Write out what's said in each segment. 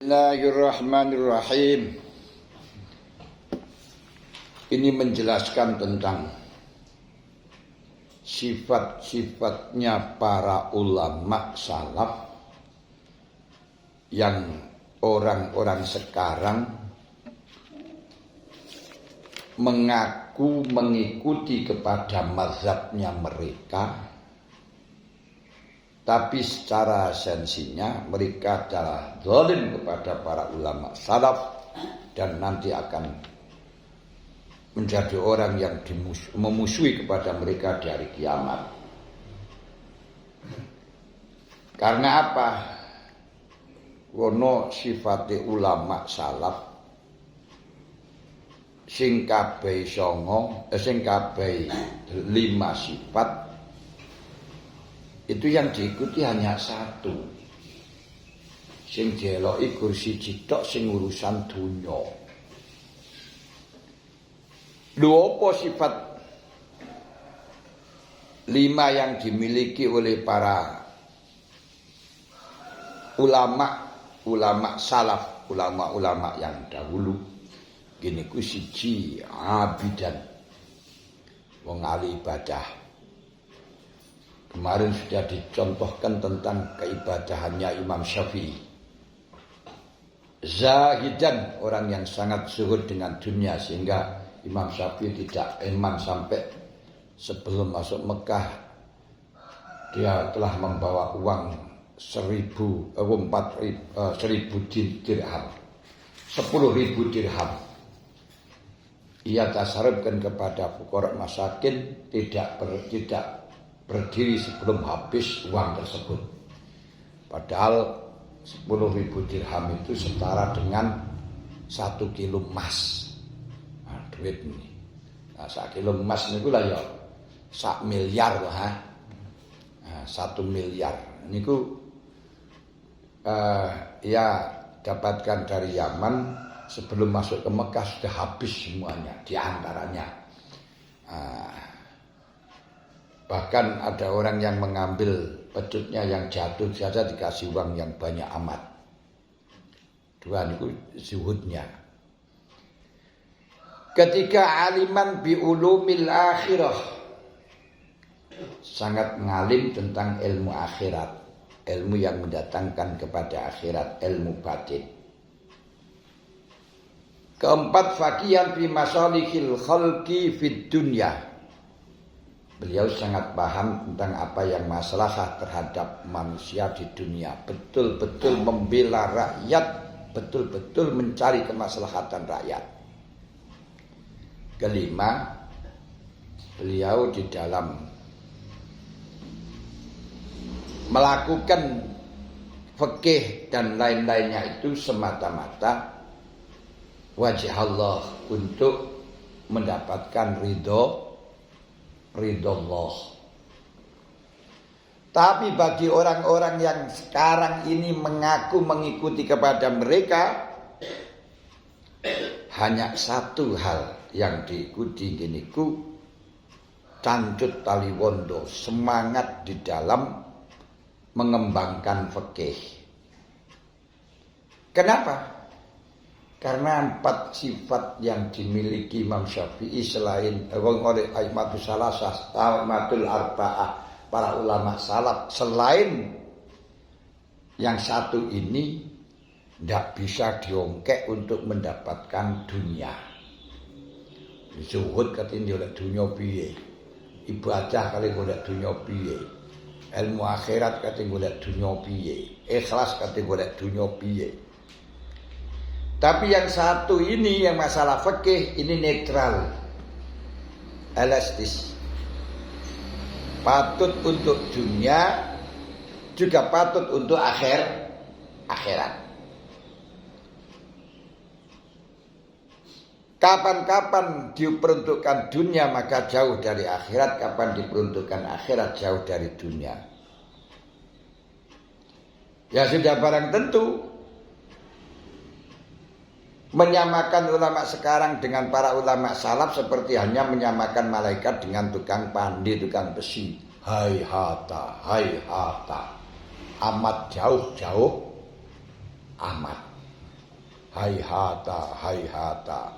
Bismillahirrahmanirrahim. Ini menjelaskan tentang sifat-sifatnya para ulama salaf yang orang-orang sekarang mengaku mengikuti kepada mazhabnya mereka, tapi secara esensinya mereka adalah zalim kepada para ulama salaf dan nanti akan menjadi orang yang memusuhi kepada mereka di hari kiamat. Karena apa? Wono sifate ulama salaf sing kabeh lima sifat itu yang diikuti hanya satu. Sing dieloki kursi cidok sing urusan dunya. Lho apa sifat lima yang dimiliki oleh para ulama salaf, ulama yang dahulu? Gini ku siji abidan, wong ahli ibadah. Kemarin sudah dicontohkan tentang keibadahannya Imam Syafi'i. Zahidan, orang yang sangat zuhud dengan dunia, sehingga Imam Syafi'i tidak iman sampai sebelum masuk Mekah dia telah membawa uang 10.000 dirham, 10.000 dirham. Ia tasarrufkan kepada fuqara masakin, tidak berdiri sebelum habis uang tersebut. Padahal 10.000 dirham itu setara dengan 1 kilo emas. Nah, duit ini. Nah, 1 kilo emas ini lah ya 1 miliar lah. Nah, 1 miliar. Ini ya dapatkan dari Yaman sebelum masuk ke Mekah sudah habis semuanya di antaranya. Bahkan ada orang yang mengambil pedutnya yang jatuh saja dikasih uang yang banyak amat. Dua itu zuhudnya. Ketika aliman bi ulumil akhirah, sangat ngalim tentang ilmu akhirat, ilmu yang mendatangkan kepada akhirat, ilmu batin. Keempat, faqihan fi masalihil khalqi fid dunya. Beliau sangat paham tentang apa yang masalah terhadap manusia di dunia. Betul-betul membela rakyat, betul-betul mencari kemaslahatan rakyat. Kelima, beliau di dalam melakukan fikih dan lain-lainnya itu semata-mata wajh Allah, untuk mendapatkan ridho Allah. Tapi bagi orang-orang yang sekarang ini mengaku mengikuti kepada mereka, hanya satu hal yang diikuti, giniku cancut taliwondo, semangat di dalam mengembangkan fikih. Kenapa? Karena 4 sifat yang dimiliki Imam Syafi'i selain oleh Aimatul Salasah, Aimatul Arba'ah, para ulama salaf, selain yang satu ini tidak bisa diongkek untuk mendapatkan dunia. Zuhud katanya oleh dunia piye, ibadah kali oleh dunia piye, ilmu akhirat katanya oleh dunia piye, ikhlas katanya oleh dunia piye. Tapi yang satu ini, yang masalah fikih ini netral, elastis. Patut untuk dunia, juga patut untuk akhirat. Kapan-kapan diperuntukkan dunia maka jauh dari akhirat, kapan diperuntukkan akhirat jauh dari dunia. Ya sudah barang tentu. Menyamakan ulama sekarang dengan para ulama salaf seperti hanya menyamakan malaikat dengan tukang pandi, tukang besi. Hai hata, amat jauh amat. hayhata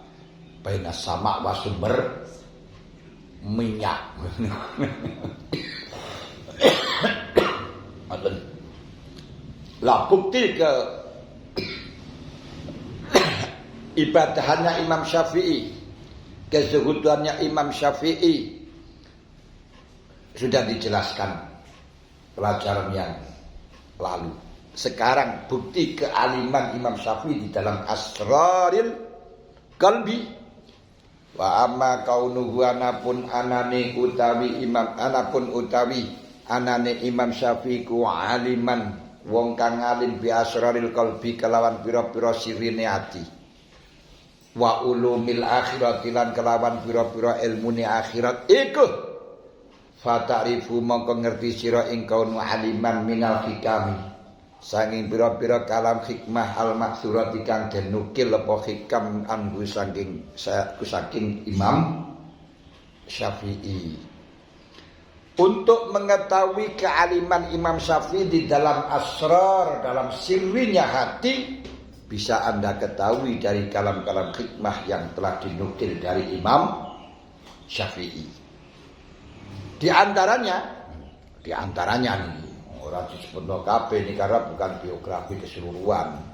baina sama wa sumber minyak. Lah bukti ke ibadahannya Imam Syafi'i, kezuhudannya Imam Syafi'i sudah dijelaskan pelajaran yang lalu. Sekarang bukti kealiman Imam Syafi'i di dalam Asraril Qalbi. Wa amma kaunuhu anapun anane utawi anane Imam Syafi'i ku aliman wong kang alim bi asraril qalbi kelawan pira-pira sirine ati. Wa ulumil akhirati lan kelawan pira-pira ilmune akhirat iku fatarifu mongko ngerti sira ing kaunu aliman minal hikami saking pira-pira kalam hikmah al maksurati kang den nukil apa hikam anggo saking Imam Syafi'i. Untuk mengetahui kealiman Imam Syafi'i di dalam asrar, dalam sirrinya hati, bisa Anda ketahui dari kalam-kalam hikmah yang telah dinukil dari Imam Syafi'i. Di antaranya nih, orang disebut kabeh ini karena bukan biografi keseluruhan.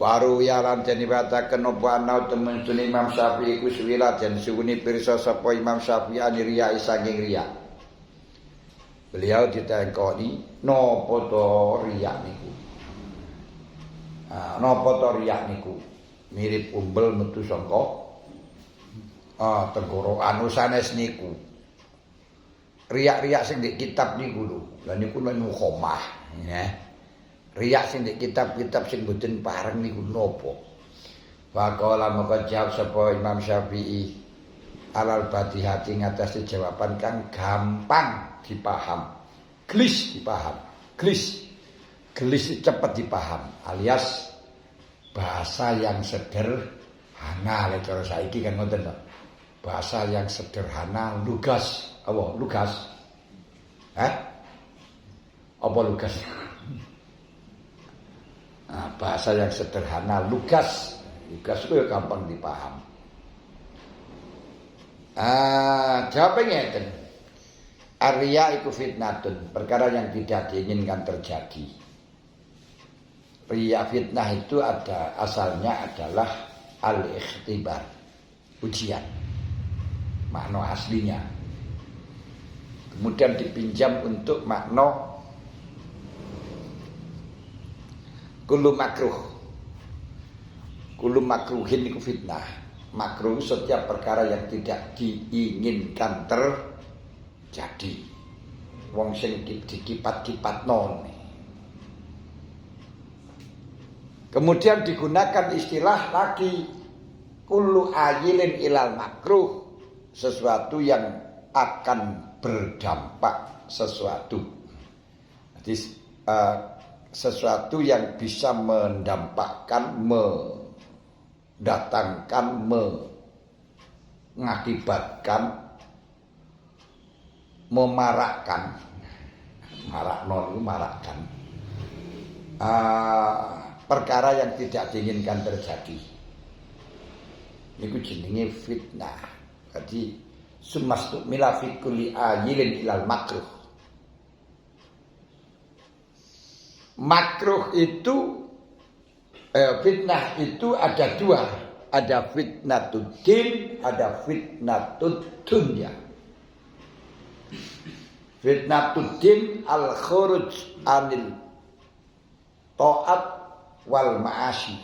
Waru ya lan den wataken apa ana temen Imam Syafi'i iku suwila den suwuni pirsa sapa Imam Syafi'i riya saking riya. Beliau ditengkoni napa to riya niku. Napa to riya niku? Mirip umbel metu saka tenggorokan sanes niku. Riya-riya sing di kitab niku lho. Lah niku lan mukhomah, ya. Riya sing di kitab-kitab sing mboten pareng niku napa? Faqala maka jawab sapa Imam Syafi'i alal badihati ngatasi jawaban kang gampang dipaham. Glis dipaham. Glis cepat dipaham alias bahasa yang sederhana lek cara saiki kan ngoten to. Bahasa yang sederhana lugas. Apa lugas? Apa lugas? Bahasa yang sederhana lugas itu gampang dipaham. Jawabnya ngeten. Arya iku fitnatun, perkara yang tidak diinginkan terjadi. Riya fitnah itu asalnya adalah al-ikhtibar, ujian. Makna aslinya. Kemudian dipinjam untuk makna kullu makruhin iku fitnah. Makruh setiap perkara yang tidak diinginkan terjadi. Wong sing dikipat-kipatno. Kemudian digunakan istilah lagi kullu ayilin ilal makruh, sesuatu yang akan berdampak sesuatu. Jadi sesuatu yang bisa mendampakkan, mendatangkan, mengakibatkan, memarakkan, marakkan perkara yang tidak diinginkan terjadi. Niku jenenge fitnah. Jadi sumastu mila fi kulli ayilin ilal makruh. Makruh itu fitnah itu ada dua, ada fitnatud din, ada fitnatud dunya. Fitnatud din al khuruj anil taat wal ma'asi.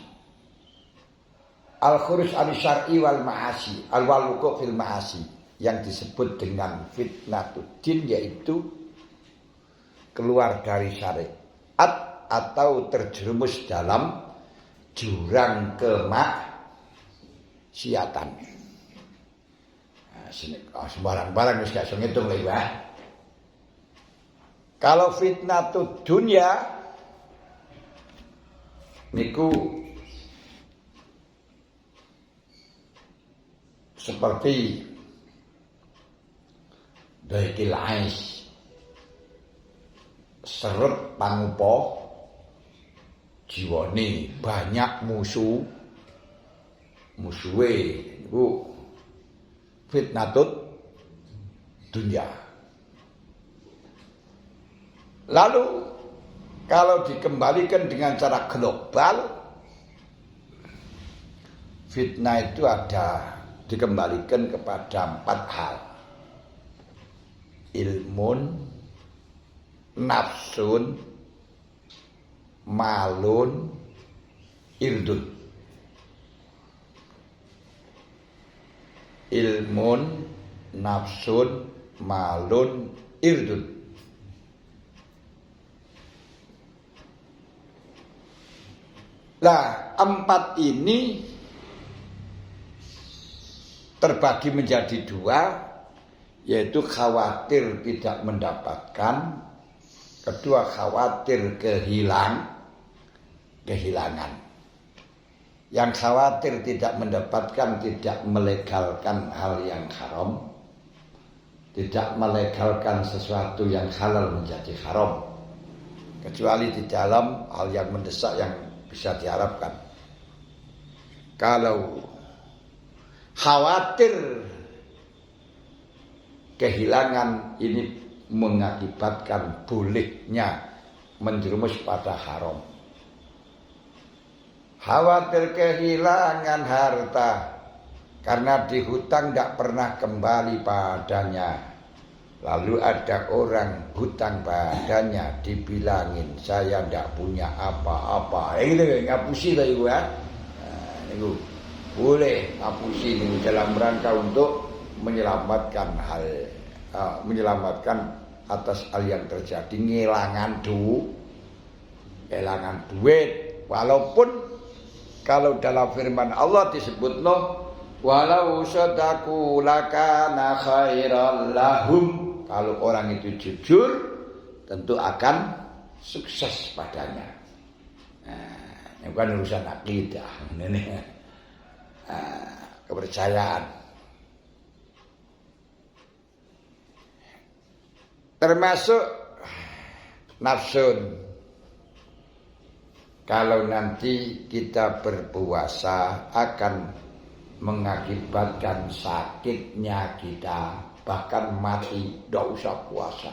Al khuruj anil syar'i wal ma'asi, al waluqu fil ma'asi, yang disebut dengan fitnatud din yaitu keluar dari syariat atau terjerumus dalam jurang kemaksiatan. Sembarang-barang wis gak iso ngitung lho, Mbah. Kalau fitnatud dunya niku seperti daikil ais, seret pangupa jiwane banyak musuhe niku fitnatut dunya. Lalu kalau dikembalikan dengan cara global, fitnah itu ada dikembalikan kepada 4 hal. Ilmun, nafsun, malun, irdun. Ilmun, nafsun, malun, irdun. Nah, 4 ini terbagi menjadi 2, yaitu khawatir tidak mendapatkan, kedua khawatir kehilangan. Yang khawatir tidak mendapatkan tidak melegalkan hal yang haram, tidak melegalkan sesuatu yang halal menjadi haram, kecuali di dalam hal yang mendesak yang bisa diharapkan. Kalau khawatir kehilangan ini mengakibatkan bolehnya menjerumus pada haram. Khawatir kehilangan harta karena dihutang tidak pernah kembali padanya. Lalu ada orang hutang padanya, dibilangin saya tidak punya apa-apa. Ini ngapusi lah ibu ya. Itu boleh ngapusi ini dalam rangka untuk menyelamatkan menyelamatkan atas hal yang terjadi, ngilangan duit. Walaupun kalau dalam firman Allah disebut walau sadaqu lakana khairal lahum. Kalau orang itu jujur, tentu akan sukses padanya. Nah, ini bukan urusan akidah, ini kepercayaan. Termasuk nafsun. Kalau nanti kita berpuasa akan mengakibatkan sakitnya kita, bahkan mati, tidak usah puasa.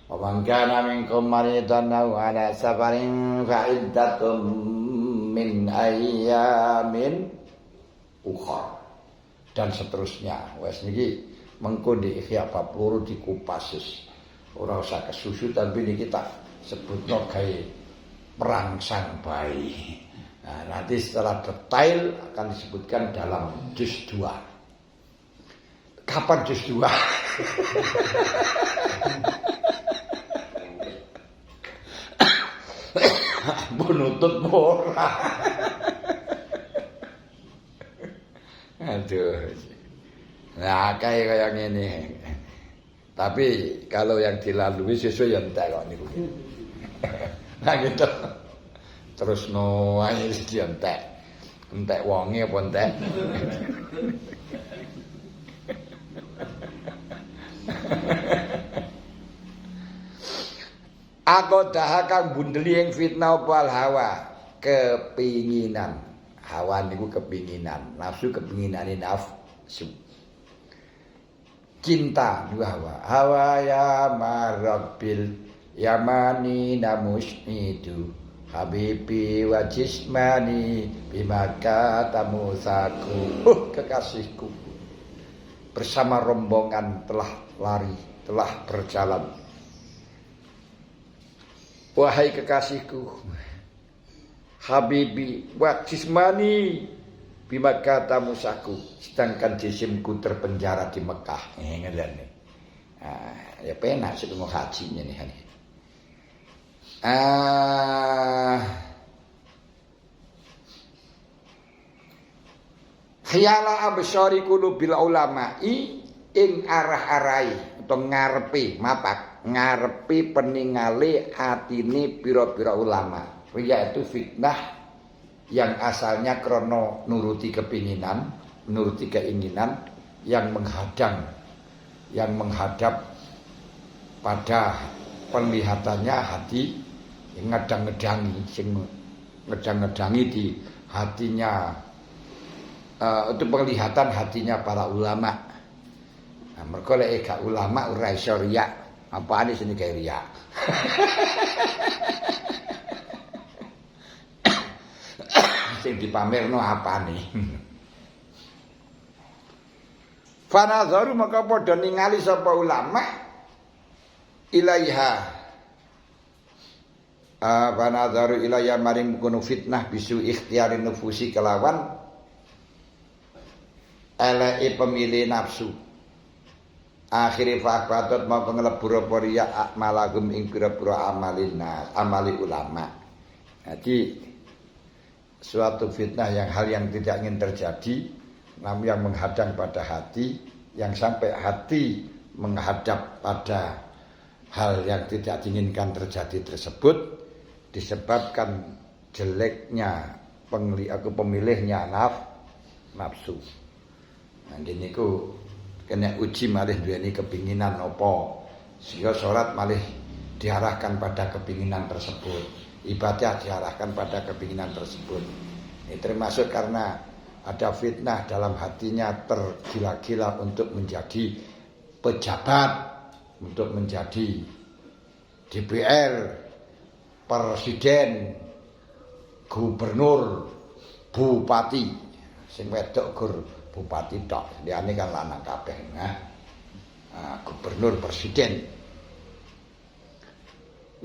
Wa man kana minkum maridan aw ala safarin fa iddatun min ayyamin ukhra, dan seterusnya. Wes niki mengko di Ihya bab 2 dikupas ora usah kesusu, tapi niki tak sebutno gawe perangsang bayi. Nah, nanti setelah detail akan disebutkan dalam juz 2. Kapan juz 2? Menutut ora. Aduh. Nah, kayak ngene. Tapi kalau yang dilalui sesuai yang entek kok niku. Nah gitu. Terus no ae entek. Entek wonge apa entek? Aku dahakang bundeli yang fitnah wal hawa, kepinginan. Hawa niku kepinginan, nafsu kepinginan nafsu. Cinta juga hawa ya marabil yamani namusnidu habibi wa jismani bimaka tamusaku. Kekasihku bersama rombongan telah lari, telah berjalan. Wahai kekasihku, habibi wa jismani bimaka tamusaku, sedangkan jisimku terpenjara di Mekah. Ngene. Ya penak sing mau hajinya nih. Khiyala absyari qulubil ulama'i ing arah-arahi utawa ngarepi peningale atine pira-pira ulama. Yaitu fitnah yang asalnya krono nuruti kepinginan, menuruti keinginan yang menghadap pada penglihatannya hati yang ngedang-ngedangi sing ngedang-ngedangi di hatinya, itu penglihatan hatinya para ulama. Nah, mergo lek gak ulama ora iso riya. Apane sini kayak riya. Sing dipamerno apane? Fanazaru maka padha ningali sapa ulama ilaiha. Fanazaru ilaiha maring kono fitnah bisu ikhtiyari nufusi kelawan eleke pemilih nafsu. Akhire fakbatot mau pengelebur apa riya akmalagum ing pira-pira amali ulama. Jadi suatu fitnah hal yang tidak ingin terjadi, namun yang menghadang pada hati, yang sampai hati menghadap pada hal yang tidak diinginkan terjadi tersebut disebabkan jeleknya pemilihnya nafsu. Nah gini ku kena uji malih duweni kepinginan apa sehingga sholat malih diarahkan pada kepinginan tersebut, ibadah diarahkan pada kepinginan tersebut. Ini termasuk karena ada fitnah dalam hatinya tergila-gila untuk menjadi pejabat, untuk menjadi DPR, presiden, gubernur, bupati, sing wedok gur bupati tok, liyane kan lanang kabeh. Gubernur, presiden.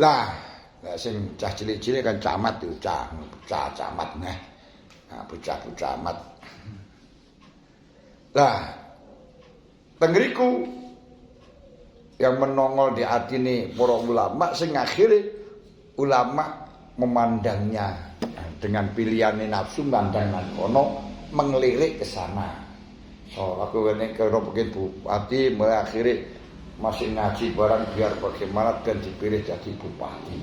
Lah sing cah cilik-cilik kan camat itu, camat nah. Bocah camat. Lah tenggeriku yang menongol di atine para ulama sing akhire ulama memandangnya dengan pilihannya nafsu mandang nang kono mengelirik ke sana. So aku ini ke Robokin bupati, mulai akhirnya masih ngaji barang biar bagaimana dan dipilih jadi bupati.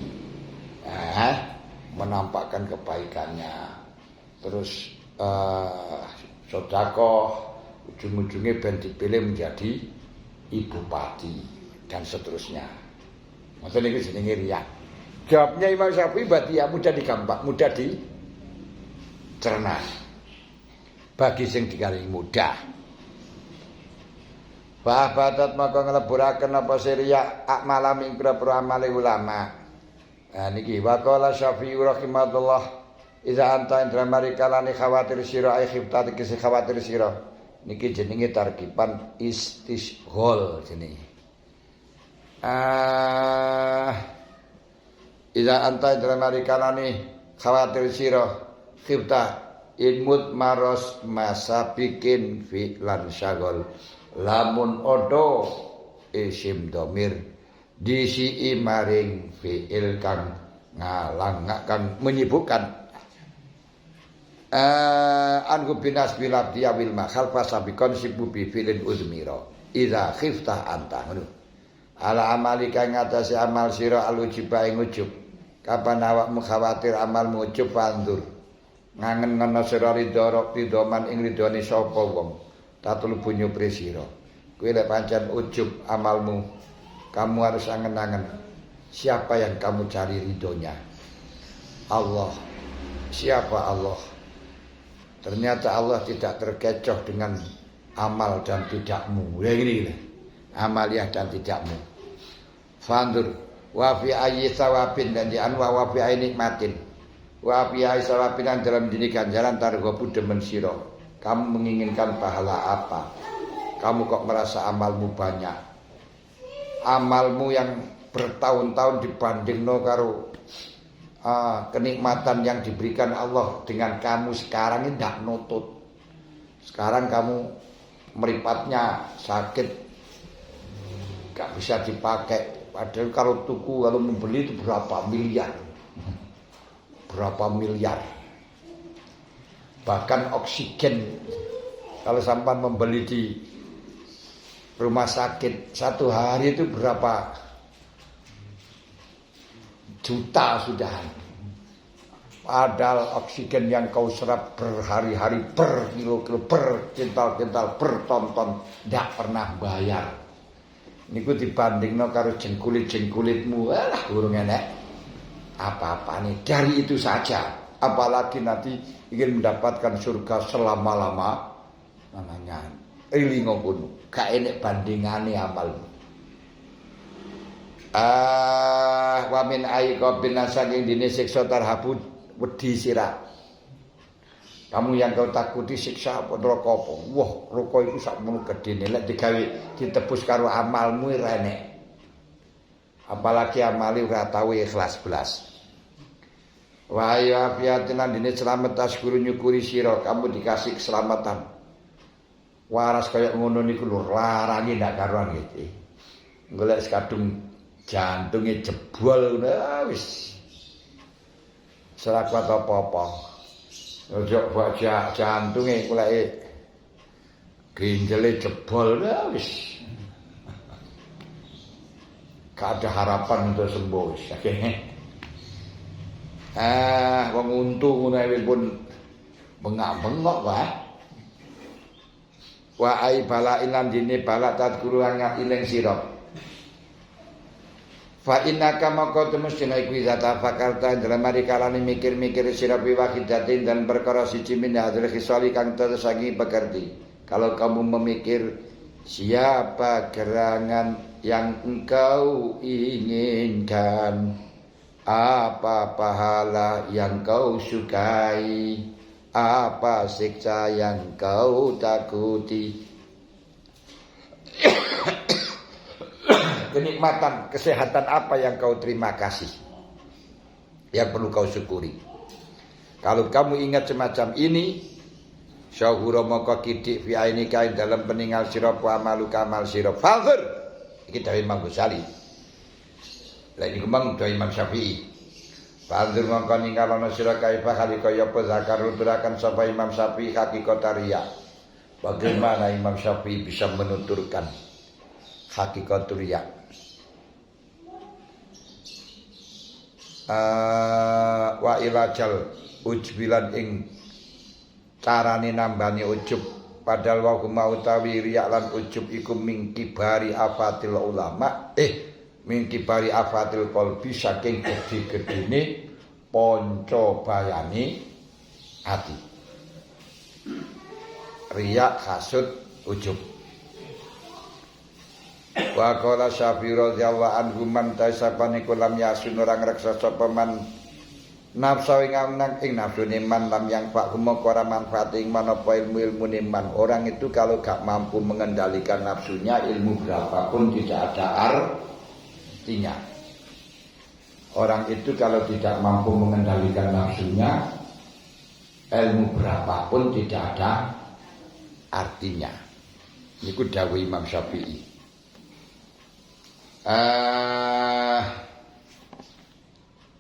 Menampakkan kebaikannya. Terus sedekah, ujung-ujungnya ben dipilih menjadi ibu bupati dan seterusnya. Maksudnya ini jenenge riya. Jawabnya Imam Syafi'i berarti ya mudah dicerna. Bagi sing digaringi mudah. Bahabatat maka ngeleburaken apa riya akmalam ing pira-pira amale ulama. Nah niki waqala Syafi'i rahimahullah iza anta indra marikalani khawatir sira ai khiftat kisi khawatir sira. Niki jenenge tarkiban istisghol jenenge. Iza anta indra marikalani khawatir sira khiftat ilmut maros masa bikin fi'lan syagol lamun odo isim domir disi maring fi'il kang ngalang kang menyibukkan anku binas bilabdi awil makhal fasabikon sibu bifilin uzmiro iza khiftah anta ala amali kang ngatasi amal siro alujiba ing ujub kapan awakmu khawatir amal ujub pandur ngangen ngono sira ridho man ing ridhone sapa wong tatul bunyo presira kuwi lek pancen ujub amalmu kamu harus angen-angen siapa yang kamu cari ridhonya Allah. Siapa Allah? Ternyata Allah tidak terkecoh dengan amal dan tidakmu. Ya gini amaliah dan tidakmu. Fandur wa fi ayyi sawabin dan di anwa wa fi nikmatin wa biya sawabinan dalam dini ganjaran targhabu demen sira. Kamu menginginkan pahala apa? Kamu kok merasa amalmu banyak? Amalmu yang bertahun-tahun dibandingno karo kenikmatan yang diberikan Allah dengan kamu sekarang ini tidak nutut. Sekarang kamu meripatnya sakit, gak bisa dipakai. Padahal kalau tuku, kalau membeli itu berapa miliar. Bahkan oksigen kalau sampai membeli di rumah sakit satu hari itu berapa juta sudah. Padahal oksigen yang kau serap berhari-hari, per kilo-kilo, per kintal-kintal, per ton-ton tidak pernah bayar. Niku dibandingno karo jengkulit-jengkulitmu, alah urung enek apa-apa nih. Dari itu saja apalagi nanti ingin mendapatkan surga selama-lama. Namanya elingo kuno, gak enek bandingane amal. Wa min aiqabin saking dine siksa tarhabu wedi sira. Kamu yang kau takuti siksa apa neraka apa? Wah, neraka iku sakmono gedene lek digawe ditebus karo amalmu ora enek. Apalagi amali ora tau ikhlas belas. Wahai afiatina dine selamat tasguru nyukuri sira, kamu dikasih keselamatan. Waras kaya ngono niku lho larange ndak karuan iki. Golek kadung jantunge jebol wis. Ora kuat apa-apa. Ojo baca jantunge kulake ginjele jebol wis. Gak ada harapan untuk sembuh wis. Wong untu ngono pun bengak-bengok wae. Wa ai bala ilan dine bala tadkuru hanya iling sira. Fa innaka maka temustine iku zata fakarta dalam mari kalane mikir-mikir sira biwahidatin dan perkara siji min hadil khisali kang tersagi pekerti. Kalau kamu memikir siapa gerangan yang engkau inginkan, apa pahala yang kau sukai, apa siksa yang kau takuti. Kenikmatan, kesehatan apa yang kau terima kasih, yang perlu kau syukuri. Kalau kamu ingat semacam ini, syahura maka kidik fi aini kain dalam peninggal sirap wa amalu kamal sirap fadhur. Iki dari Imam Ghazali. Lagi kembang dari Imam Syafi'i. Fadhur maka ninggalono sira kaifa halika ya apa zakar nuturakan sapa Imam Syafi'i hakikat riya. Bagaimana Imam Syafi'i bisa menuturkan hakikat riya? Wa ilajal ujbilan ing carane nambani ujub padahal wa huma utawi riya lan ujub iku mingkibari afatil ulama mingkibari afatil qalbi saking gedhe-gedhene panca bayani ati. Riya hasud ujub. Wa qala Syafi'i radhiyallahu anhu man tasabani kulam yasun orang reksa sapa man nafsu ing nafsune man lam yang fa ora manfaat ing manapa ilmu man. Orang itu kalau gak mampu mengendalikan nafsunya, ilmu berapapun tidak ada artinya. Orang itu kalau tidak mampu mengendalikan nafsunya, ilmu berapapun tidak ada artinya. Niku dawuh Imam Syafi'i.